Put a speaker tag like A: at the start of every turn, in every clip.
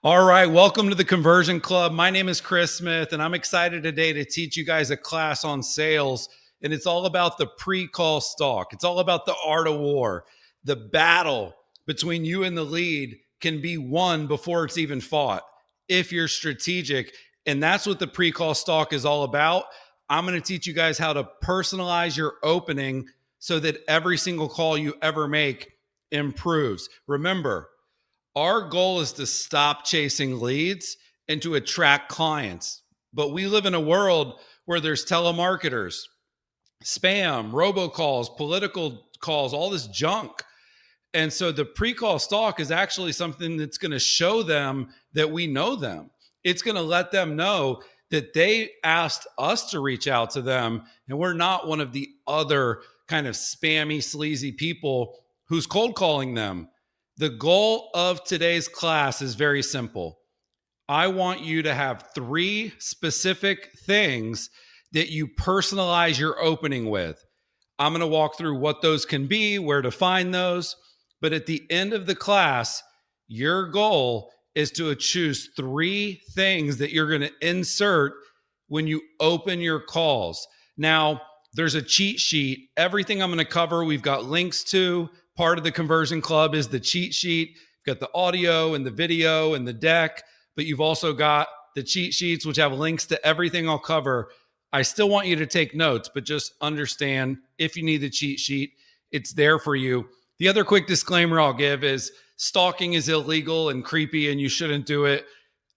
A: All right, welcome to the Conversion Club. My name is Chris Smith, and I'm excited today to teach you guys a class on sales. And it's all about the pre-call stalk. It's all about the art of war. The battle between you and the lead can be won before it's even fought if you're strategic. And that's what the pre-call stalk is all about. I'm going to teach you guys how to personalize your opening so that every single call you ever make improves. Remember, our goal is to stop chasing leads and to attract clients. But we live in a world where there's telemarketers, spam, robocalls, political calls, all this junk. And so the pre-call stalk is actually something that's going to show them that we know them. It's going to let them know that they asked us to reach out to them, and we're not one of the other kind of spammy, sleazy people who's cold calling them. The goal of today's class is very simple. I want you to have 3 specific things that you personalize your opening with. I'm going to walk through what those can be, where to find those. But at the end of the class, your goal is to choose 3 things that you're going to insert when you open your calls. Now, there's a cheat sheet. Everything I'm going to cover, we've got links to. Part of the Conversion Club is the cheat sheet. You've got the audio and the video and the deck, but you've also got the cheat sheets, which have links to everything I'll cover. I still want you to take notes, but just understand if you need the cheat sheet, it's there for you. The other quick disclaimer I'll give is stalking is illegal and creepy and you shouldn't do it.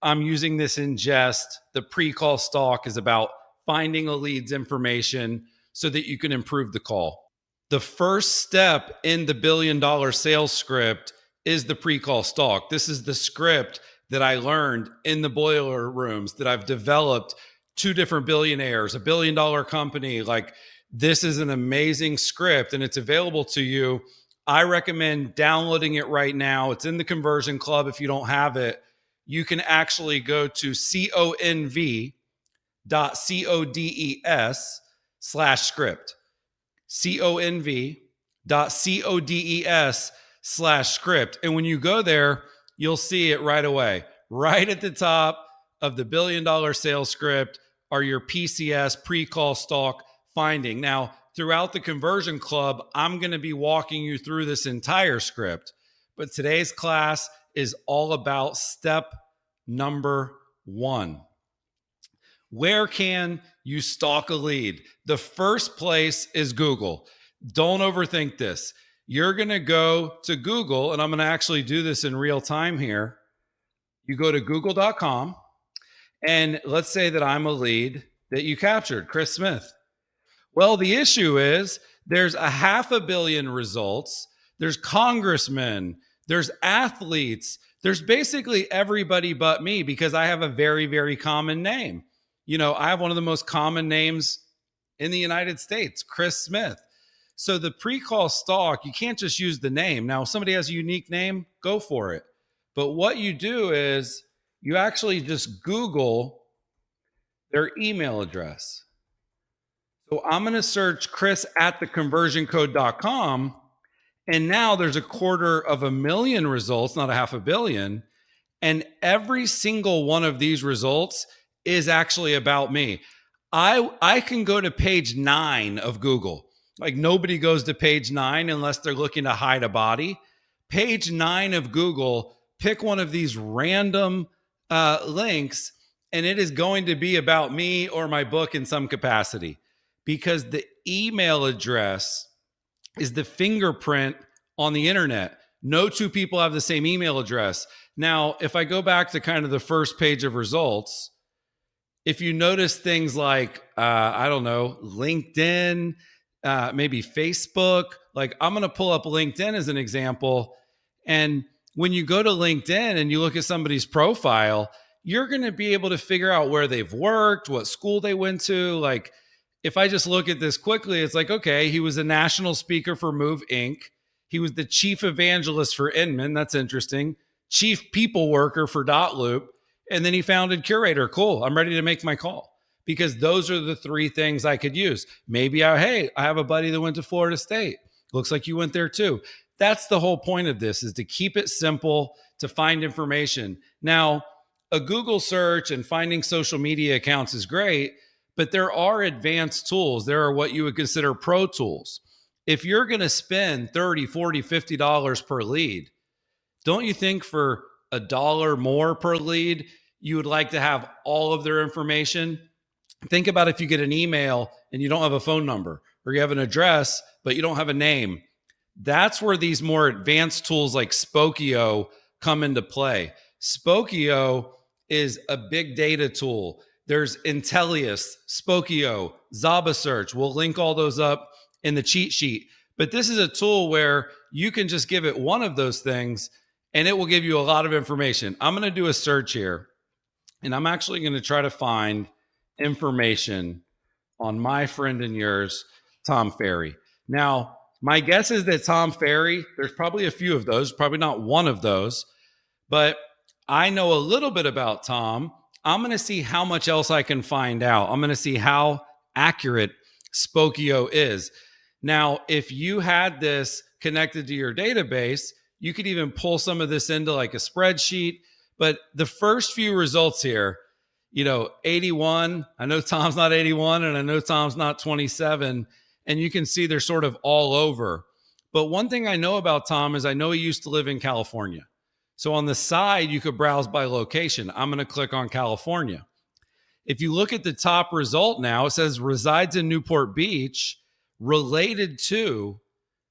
A: I'm using this in jest. The pre-call stalk is about finding a lead's information so that you can improve the call. The first step in the $1 billion sales script is the pre-call stalk. This is the script that I learned in the boiler rooms that I've developed 2 different billionaires, a $1 billion company. Like, this is an amazing script and it's available to you. I recommend downloading it right now. It's in the Conversion Club. If you don't have it, you can actually go to conv.codes/script. conv.codes/script. And when you go there, you'll see it right away. Right at the top of the $1 billion sales script are your PCS, pre-call stalk finding. Now, throughout the Conversion Club, I'm going to be walking you through this entire script. But today's class is all about step number 1. Where can you stalk a lead? The first place is Google. Don't overthink this. You're going to go to Google, and I'm going to actually do this in real time here. You go to google.com, and let's say that I'm a lead that you captured, Chris Smith. Well, the issue is there's 500 million results. There's congressmen. There's athletes. There's basically everybody but me because I have a very, very common name. You know, I have one of the most common names in the United States, Chris Smith. So the pre-call stalk, you can't just use the name. Now, if somebody has a unique name, go for it. But what you do is you actually just Google their email address. So I'm going to search Chris at theconversioncode.com. And now there's 250,000 results, not 500 million. And every single one of these results is actually about me. I can go to page 9 of Google. Like, nobody goes to page 9 unless they're looking to hide a body. Page 9 of Google, pick one of these random links, and it is going to be about me or my book in some capacity, because the email address is the fingerprint on the internet. No 2 people have the same email address. Now, if I go back to kind of the first page of results, if you notice things like, I don't know, LinkedIn, maybe Facebook, like, I'm going to pull up LinkedIn as an example. And when you go to LinkedIn and you look at somebody's profile, you're going to be able to figure out where they've worked, what school they went to. Like, if I just look at this quickly, it's like, okay, he was a national speaker for Move Inc. He was the chief evangelist for Inman. That's interesting. Chief people worker for Dotloop. And then he founded Curator. Cool. I'm ready to make my call, because those are the 3 things I could use. Maybe I have a buddy that went to Florida State. Looks like you went there too. That's the whole point of this, is to keep it simple, to find information. Now, a Google search and finding social media accounts is great, but there are advanced tools. There are what you would consider pro tools. If you're going to spend 30, 40, $50 per lead, don't you think for a dollar more per lead, you would like to have all of their information? Think about if you get an email and you don't have a phone number, or you have an address, but you don't have a name. That's where these more advanced tools like Spokio come into play. Spokio is a big data tool. There's Intellius, Spokio, Zaba Search. We'll link all those up in the cheat sheet. But this is a tool where you can just give it one of those things and it will give you a lot of information. I'm going to do a search here, and I'm actually going to try to find information on my friend and yours, Tom Ferry. Now, my guess is that Tom Ferry, there's probably a few of those, probably not one of those, but I know a little bit about Tom. I'm going to see how much else I can find out. I'm going to see how accurate Spokio is. Now, if you had this connected to your database, you could even pull some of this into like a spreadsheet. But the first few results here, 81, I know Tom's not 81 and I know Tom's not 27, and you can see they're sort of all over. But one thing I know about Tom is I know he used to live in California. So on the side, you could browse by location. I'm going to click on California. If you look at the top result now, it says resides in Newport Beach, related to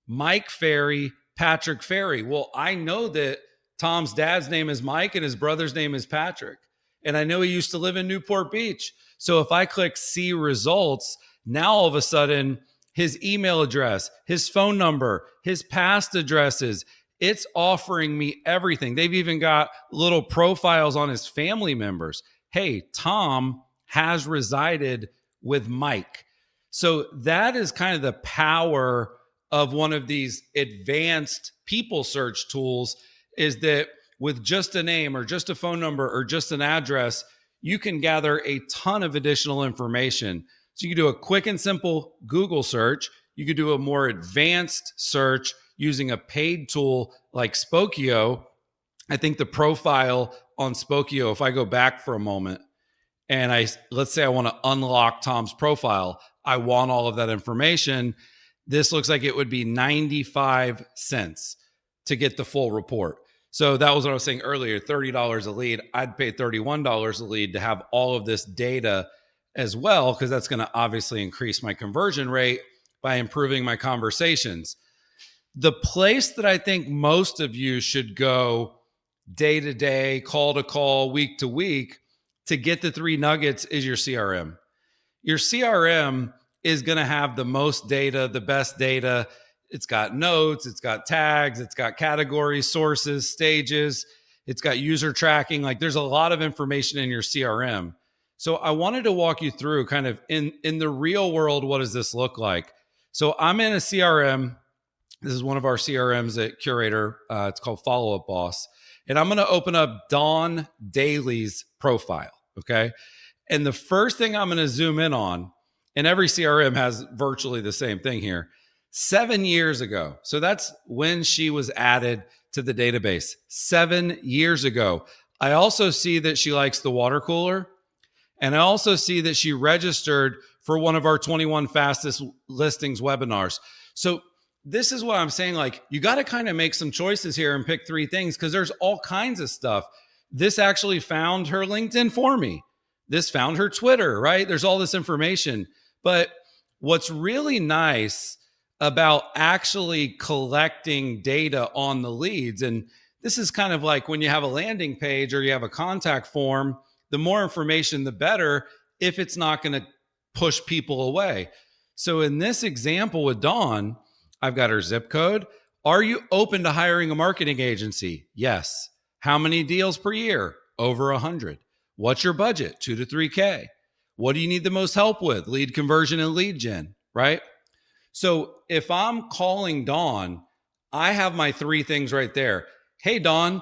A: Mike Ferry, Patrick Ferry. Well, I know that Tom's dad's name is Mike and his brother's name is Patrick. And I know he used to live in Newport Beach. So if I click see results, now all of a sudden, his email address, his phone number, his past addresses, it's offering me everything. They've even got little profiles on his family members. Hey, Tom has resided with Mike. So that is kind of the power of one of these advanced people search tools, is that with just a name or just a phone number or just an address, you can gather a ton of additional information. So you can do a quick and simple Google search. You could do a more advanced search using a paid tool like Spokio. I think the profile on Spokio, if I go back for a moment and let's say I want to unlock Tom's profile, I want all of that information. This looks like it would be 95 cents to get the full report. So that was what I was saying earlier, $30 a lead. I'd pay $31 a lead to have all of this data as well, because that's going to obviously increase my conversion rate by improving my conversations. The place that I think most of you should go day to day, call to call, week to week to get the 3 nuggets is your CRM. Your CRM is going to have the most data, the best data. It's got notes, it's got tags, it's got categories, sources, stages, it's got user tracking. Like there's a lot of information in your CRM. So I wanted to walk you through kind of in the real world, what does this look like? So I'm in a CRM. This is one of our CRMs at Curator. It's called Follow Up Boss. And I'm going to open up Dawn Daly's profile. Okay. And the first thing I'm going to zoom in on, and every CRM has virtually the same thing here, 7 years ago. So that's when she was added to the database 7 years ago. I also see that she likes the water cooler. And I also see that she registered for one of our 21 fastest listings webinars. So this is what I'm saying. Like, you got to kind of make some choices here and pick 3 things, because there's all kinds of stuff. This actually found her LinkedIn for me. This found her Twitter, right? There's all this information. But what's really nice about actually collecting data on the leads, and this is kind of like when you have a landing page or you have a contact form, the more information, the better, if it's not going to push people away. So in this example with Dawn, I've got her zip code. Are you open to hiring a marketing agency? Yes. How many deals per year? Over 100. What's your budget? 2 to 3K. What do you need the most help with? Lead conversion and lead gen, right? So if I'm calling Dawn, I have my 3 things right there. Hey, Dawn,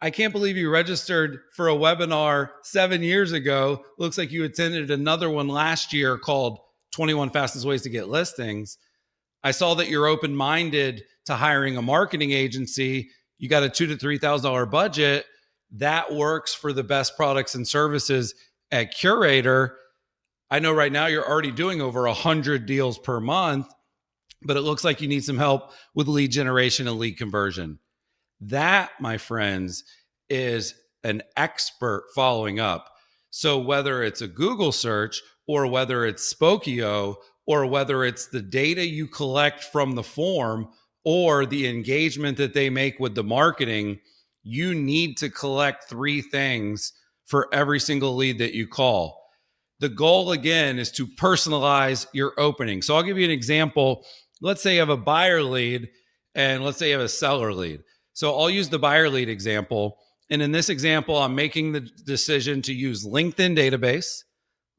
A: I can't believe you registered for a webinar 7 years ago. Looks like you attended another one last year called 21 Fastest Ways to Get Listings. I saw that you're open-minded to hiring a marketing agency. You got a $2,000 to $3,000 budget. That works for the best products and services at Curator. I know right now you're already doing over 100 deals per month, but it looks like you need some help with lead generation and lead conversion. That, my friends, is an expert following up. So whether it's a Google search or whether it's Spokio or whether it's the data you collect from the form or the engagement that they make with the marketing, you need to collect three things for every single lead that you call. The goal, again, is to personalize your opening. So I'll give you an example. Let's say you have a buyer lead and let's say you have a seller lead. So I'll use the buyer lead example. And in this example, I'm making the decision to use LinkedIn database,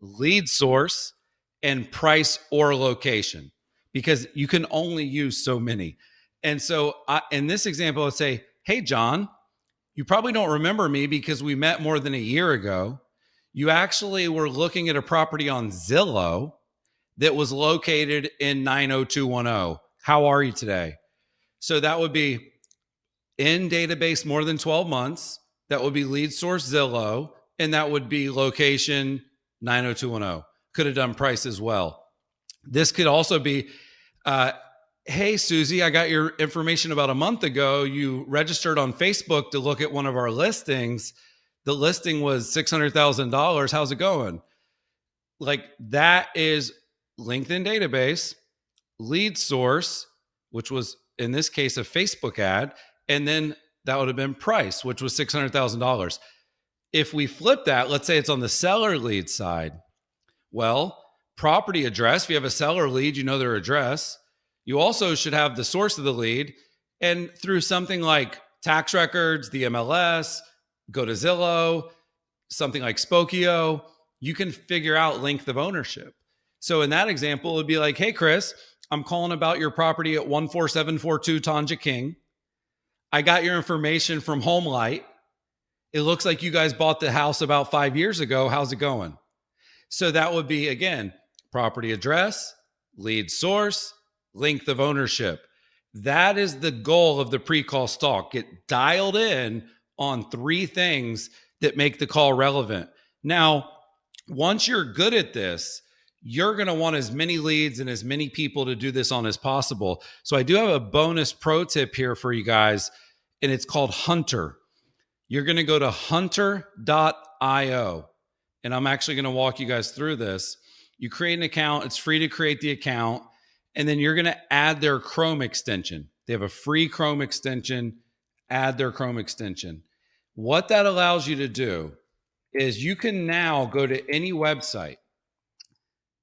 A: lead source, and price or location because you can only use so many. And so in this example, I'd say, hey, John, you probably don't remember me because we met more than a year ago. You actually were looking at a property on Zillow that was located in 90210. How are you today? So that would be in database more than 12 months. That would be lead source Zillow, and that would be location 90210. Could have done price as well. This could also be, hey, Susie, I got your information about a month ago. You registered on Facebook to look at one of our listings. The listing was $600,000. How's it going? Like that is LinkedIn database, lead source, which was in this case a Facebook ad, and then that would have been price, which was $600,000. If we flip that, let's say it's on the seller lead side. Well, property address, if you have a seller lead, you know their address. You also should have the source of the lead. And through something like tax records, the MLS, go to Zillow, something like Spokio, you can figure out length of ownership. So in that example, it would be like, hey, Chris, I'm calling about your property at 14742 Tanja King. I got your information from HomeLight. It looks like you guys bought the house about 5 years ago. How's it going? So that would be, again, property address, lead source, length of ownership. That is the goal of the pre-call stalk. Get dialed in on three things that make the call relevant. Now, once you're good at this, you're going to want as many leads and as many people to do this on as possible. So I do have a bonus pro tip here for you guys, and it's called Hunter. You're going to go to hunter.io, and I'm actually going to walk you guys through this. You create an account. It's free to create the account, and then you're going to add their Chrome extension. They have a free Chrome extension. Add their Chrome extension. What that allows you to do is you can now go to any website.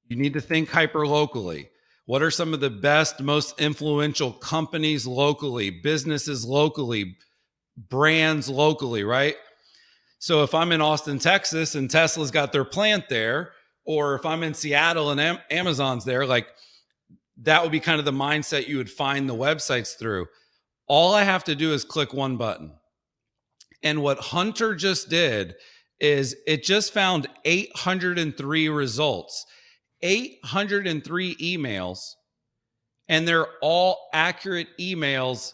A: You need to think hyper locally. What are some of the best, most influential companies locally, businesses locally, brands locally, right? So if I'm in Austin, Texas, and Tesla's got their plant there, or if I'm in Seattle and Amazon's there, like that would be kind of the mindset you would find the websites through. All I have to do is click one button. And what Hunter just did is it just found 803 results, 803 emails, and they're all accurate emails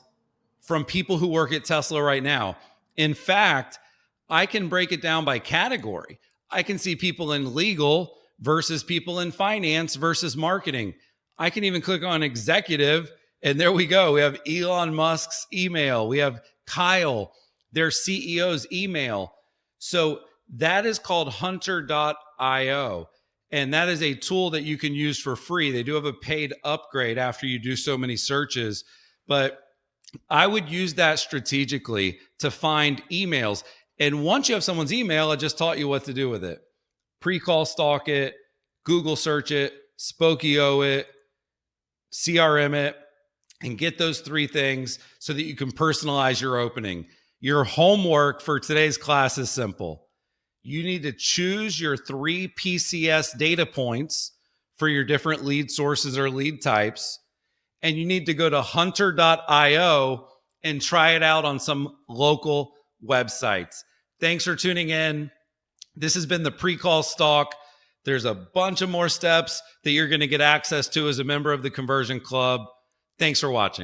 A: from people who work at Tesla right now. In fact, I can break it down by category. I can see people in legal versus people in finance versus marketing. I can even click on executive, and there we go. We have Elon Musk's email. We have Kyle, their CEO's email. So that is called hunter.io. And that is a tool that you can use for free. They do have a paid upgrade after you do so many searches, but I would use that strategically to find emails. And once you have someone's email, I just taught you what to do with it. Pre-call stalk it, Google search it, Spokio it, CRM it, and get those three things so that you can personalize your opening. Your homework for today's class is simple. You need to choose your 3 PCS data points for your different lead sources or lead types. And you need to go to hunter.io and try it out on some local websites. Thanks for tuning in. This has been the pre-call stalk. There's a bunch of more steps that you're going to get access to as a member of the Conversion Club. Thanks for watching.